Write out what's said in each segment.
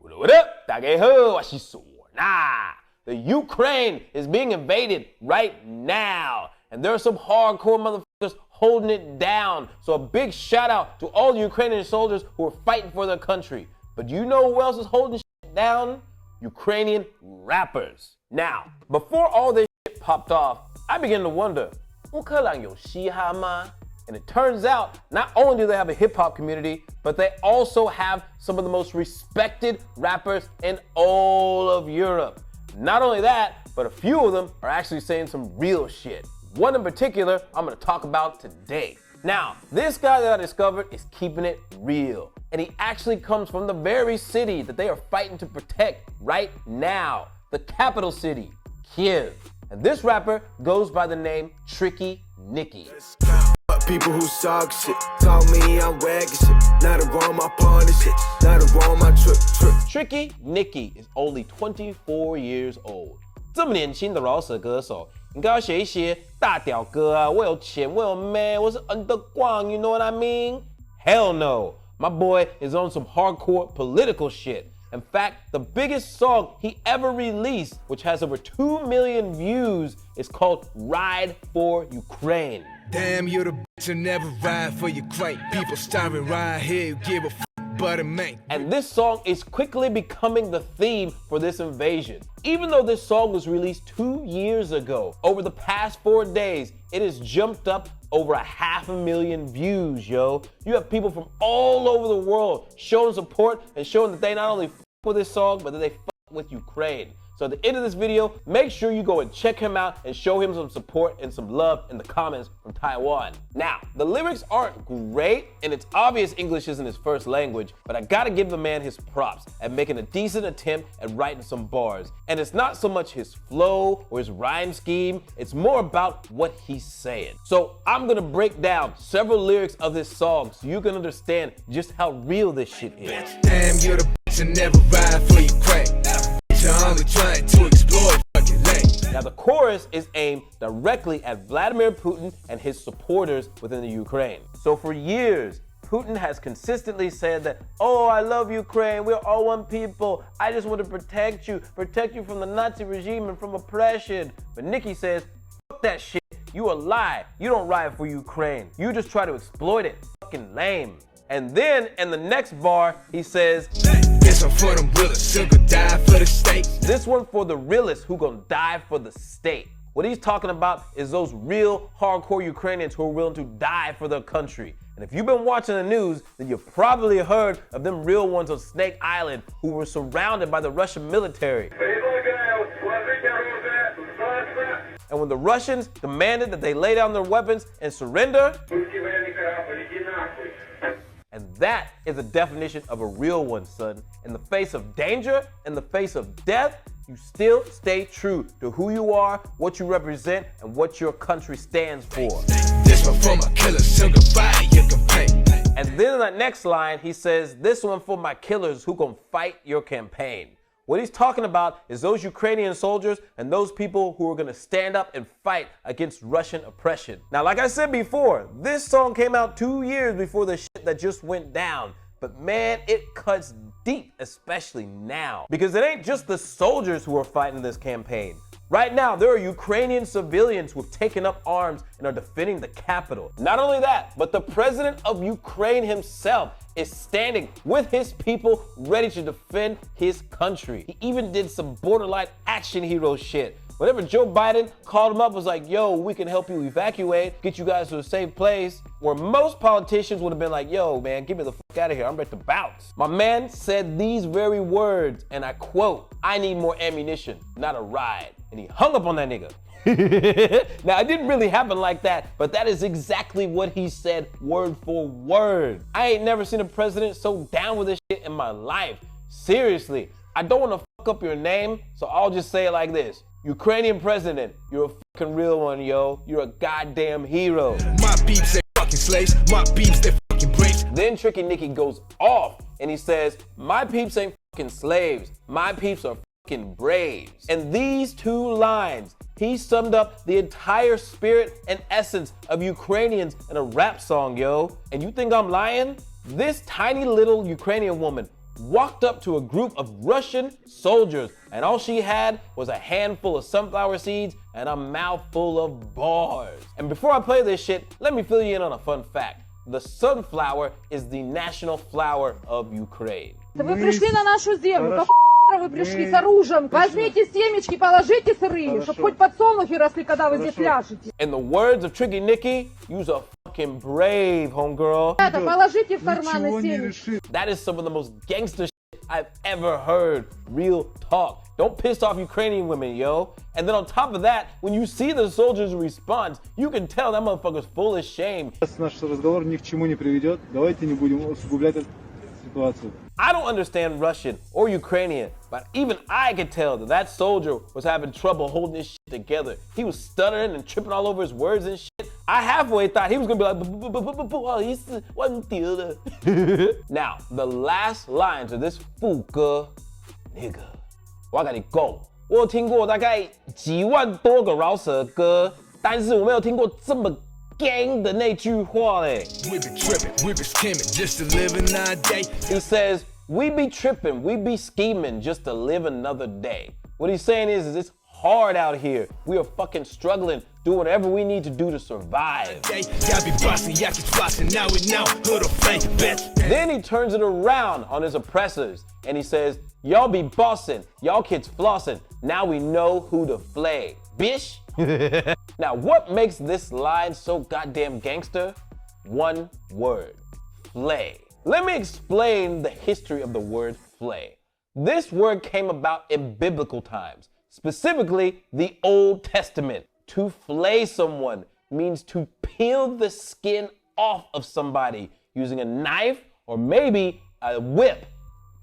What up? 大家好，我是唢呐。The Ukraine is being invaded right now, and there are some hardcore motherfuckers holding it down. So a big shout out to all the Ukrainian soldiers who are fighting for their country. But do you know who else is holding shit down? Ukrainian rappers. Now, before all this shit popped off, I began to wonder, 乌克兰有嘻哈吗? And it turns out, not only do they have a hip-hop community, but they also have some of the most respected rappers in all of Europe. Not only that, but a few of them are actually saying some real shit. One in particular, I'm gonna talk about today. Now, this guy that I discovered is keeping it real. And he actually comes from the very city that they are fighting to protect right now. The capital city, Kiev. And this rapper goes by the name Tricky Nicky. People who talk shit, tell me I'm wagging shit. Not around my partner shit, not around my trip. Tricky Nicky is only 24 years old. 这么年轻的饶舌歌手，应该要写一些大屌歌啊，我有钱，我有 man， 我是 underground, you know what I mean? Hell no. My boy is on some hardcore political shit. In fact, the biggest song he ever released, which has over 2 million views, is called Ride for Ukraine. Damn, you're the bitch who never ride for Ukraine. People starving right here, you give a but a man. And this song is quickly becoming the theme for this invasion. Even though this song was released 2 years ago, over the past 4 days, it has jumped up over 500,000 views, yo. You have people from all over the world showing support and showing that they not only f with this song, but that they f with Ukraine. So at the end of this video, make sure you go and check him out and show him some support and some love in the comments from Taiwan. Now, the lyrics aren't great, and it's obvious English isn't his first language, but I gotta give the man his props at making a decent attempt at writing some bars. And it's not so much his flow or his rhyme scheme, it's more about what he's saying. So I'm gonna break down several lyrics of this song so you can understand just how real this shit is. Damn, you're the bitch who never ride for Ukraine. You're only trying to explore fucking lane. Now the chorus is aimed directly at Vladimir Putin and his supporters within the Ukraine. So for years, Putin has consistently said that, oh, I love Ukraine, we're all one people, I just want to protect you from the Nazi regime and from oppression. But Nicky says, fuck that shit, you a lie, you don't ride for Ukraine, you just try to exploit it, fucking lame. And then in the next bar, he says, this one for them realists who gon' die for the state. This one for the realists who gon' die for the state. What he's talking about is those real hardcore Ukrainians who are willing to die for their country. And if you've been watching the news, then you've probably heard of them real ones on Snake Island who were surrounded by the Russian military. And when the Russians demanded that they lay down their weapons and surrender, and that is a definition of a real one, son. In the face of danger, in the face of death, you still stay true to who you are, what you represent, and what your country stands for. This one for my killers who gon' fight your campaign. And then in that next line, he says, this one for my killers who gon' fight your campaign. What he's talking about is those Ukrainian soldiers and those people who are gonna stand up and fight against Russian oppression. Now, like I said before, this song came out 2 years before the shit that just went down. But man, it cuts deep, especially now. Because it ain't just the soldiers who are fighting this campaign. Right now, there are Ukrainian civilians who have taken up arms and are defending the capital. Not only that, but the president of Ukraine himself is standing with his people ready to defend his country. He even did some borderline action hero shit. Whenever Joe Biden called him up, was like, yo, we can help you evacuate, get you guys to a safe place. Where most politicians would have been like, yo, man, get me the fuck out of here, I'm ready to bounce. My man said these very words, and I quote, I need more ammunition, not a ride. And he hung up on that nigga. Now, it didn't really happen like that, but that is exactly what he said word for word. I ain't never seen a president so down with this shit in my life. Seriously, I don't want to fuck up your name, so I'll just say it like this. Ukrainian president, you're a fucking real one, yo. You're a goddamn hero. My peeps, they fucking slaves. My peeps, they fucking braves. Then Tricky Nicky goes off and he says, my peeps ain't fucking slaves. My peeps are fucking braves. And these two lines, he summed up the entire spirit and essence of Ukrainians in a rap song, yo. And you think I'm lying? This tiny little Ukrainian woman walked up to a group of Russian soldiers, and all she had was a handful of sunflower seeds and a mouthful of bars. And before I play this shit, let me fill you in on a fun fact. The sunflower is the national flower of Ukraine. Вы пришли на нашу землю, какого хера вы пришли с оружием? Возьмите семечки, положите сырые, чтобы хоть подсолнухи росли, когда вы здесь ляжете. In the words of Tricky Nicki, you's a fucking brave, homegirl. Это, положите в карманы семечки. That is some of the most gangster shit I've ever heard. Real talk. Don't piss off Ukrainian women, yo. And then on top of that, when you see the soldiers' response, you can tell that motherfucker's full of shame. Наш разговор ни к чему не приведет. Давайте не будем усугублять эту ситуацию. I don't understand Russian or Ukrainian, but even I could tell that that soldier was having trouble holding this shit together. He was stuttering and tripping all over his words and shit. I halfway thought he was gonna be like, Now, the last lines of this fuka nigga. 我跟你讲，我有听过大概几万多个饶舌歌，但是我没有听过这么 gang 的那句话嘞。He says, we be tripping, we be scheming just to live another day. What he's saying is it's hard out here. We are fucking struggling, do whatever we need to do to survive. Then he turns it around on his oppressors and he says, y'all be bossing, y'all kids flossing. Now we know who to flay. Bish. Now, what makes this line so goddamn gangster? One word, flay. Let me explain the history of the word flay. This word came about in biblical times, specifically the Old Testament. To flay someone means to peel the skin off of somebody using a knife or maybe a whip,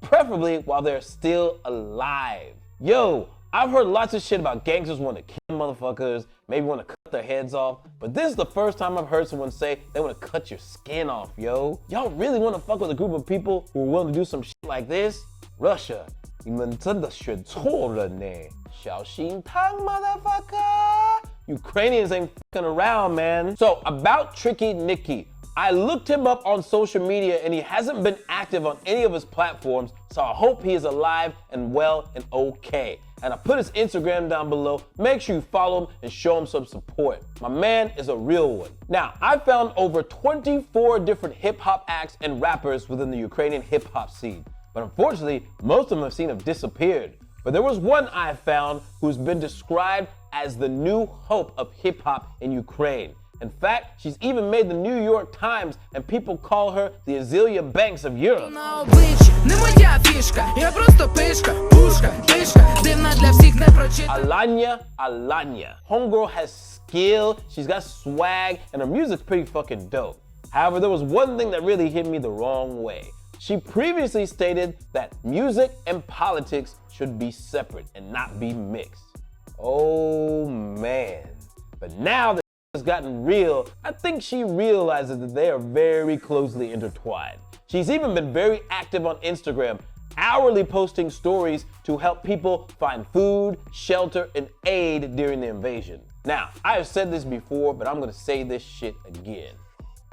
preferably while they're still alive. Yo, I've heard lots of shit about gangsters want to kill motherfuckers, maybe want to cut their heads off, but this is the first time I've heard someone say they want to cut your skin off, yo. Y'all really want to fuck with a group of people who are willing to do some shit like this? Russia, 你们真的选错人呢，小心烫 motherfucker. Ukrainians ain't fucking around, man. So about Tricky Nicki, I looked him up on social media and he hasn't been active on any of his platforms, so I hope he is alive and well and okay. And I put his Instagram down below. Make sure you follow him and show him some support. My man is a real one. Now, I found over 24 different hip-hop acts and rappers within the Ukrainian hip-hop scene. But unfortunately, most of them have disappeared. But there was one I found who's been described as the new hope of hip-hop in Ukraine. In fact, she's even made the New York Times and people call her the Azealia Banks of Europe. Alanya. Homegirl has skill, she's got swag, and her music's pretty fucking dope. However, there was one thing that really hit me the wrong way. She previously stated that music and politics should be separate and not be mixed. Oh man. But now that has gotten real, I think she realizes that they are very closely intertwined. She's even been very active on Instagram, hourly posting stories to help people find food, shelter, and aid during the invasion. Now, I have said this before, but I'm gonna say this shit again.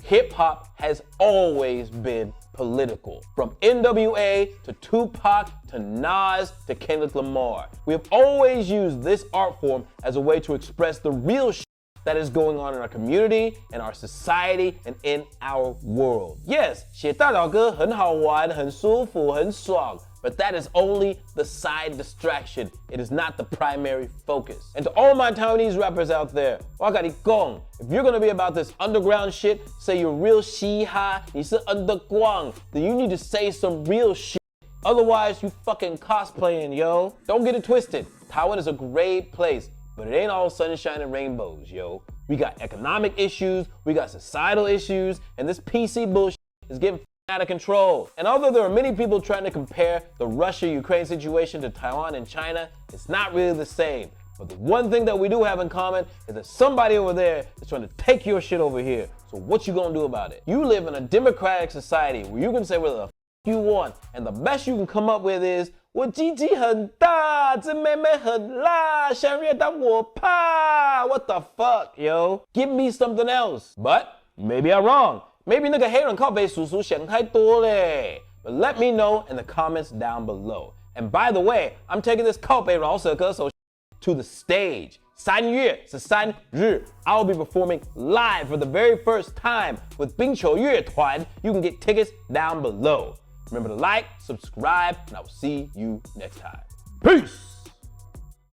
Hip-hop has always been political. From NWA to Tupac to Nas to Kendrick Lamar. We have always used this art form as a way to express the real shit that is going on in our community, in our society, and in our world. Yes, 写大岛歌很好玩，很舒服，很爽。But that is only the side distraction. It is not the primary focus. And to all my Taiwanese rappers out there, 我跟你讲, if you're gonna be about this underground shit, say you're real 嘻哈, 你是 underground, then you need to say some real shit. Otherwise, you fucking cosplaying, yo. Don't get it twisted. Taiwan is a great place, but it ain't all sunshine and rainbows, yo. We got economic issues, we got societal issues, and this PC bullshit is getting out of control. And although there are many people trying to compare the Russia-Ukraine situation to Taiwan and China, it's not really the same. But the one thing that we do have in common is that somebody over there is trying to take your shit over here. So what you gonna do about it? You live in a democratic society where you can say whatever the you want, and the best you can come up with is 我鸡鸡很大，这妹妹很辣，想要当我怕。What the fuck, yo? Give me something else. But maybe I'm wrong. Maybe 那个黑人靠北叔叔想太多嘞。But let me know in the comments down below. And by the way, I'm taking this 靠北饶舌歌手 to the stage. 3月13日, I will be performing live for the very first time with冰球乐团. You can get tickets down below. Remember to like, subscribe, and I will see you next time. Peace!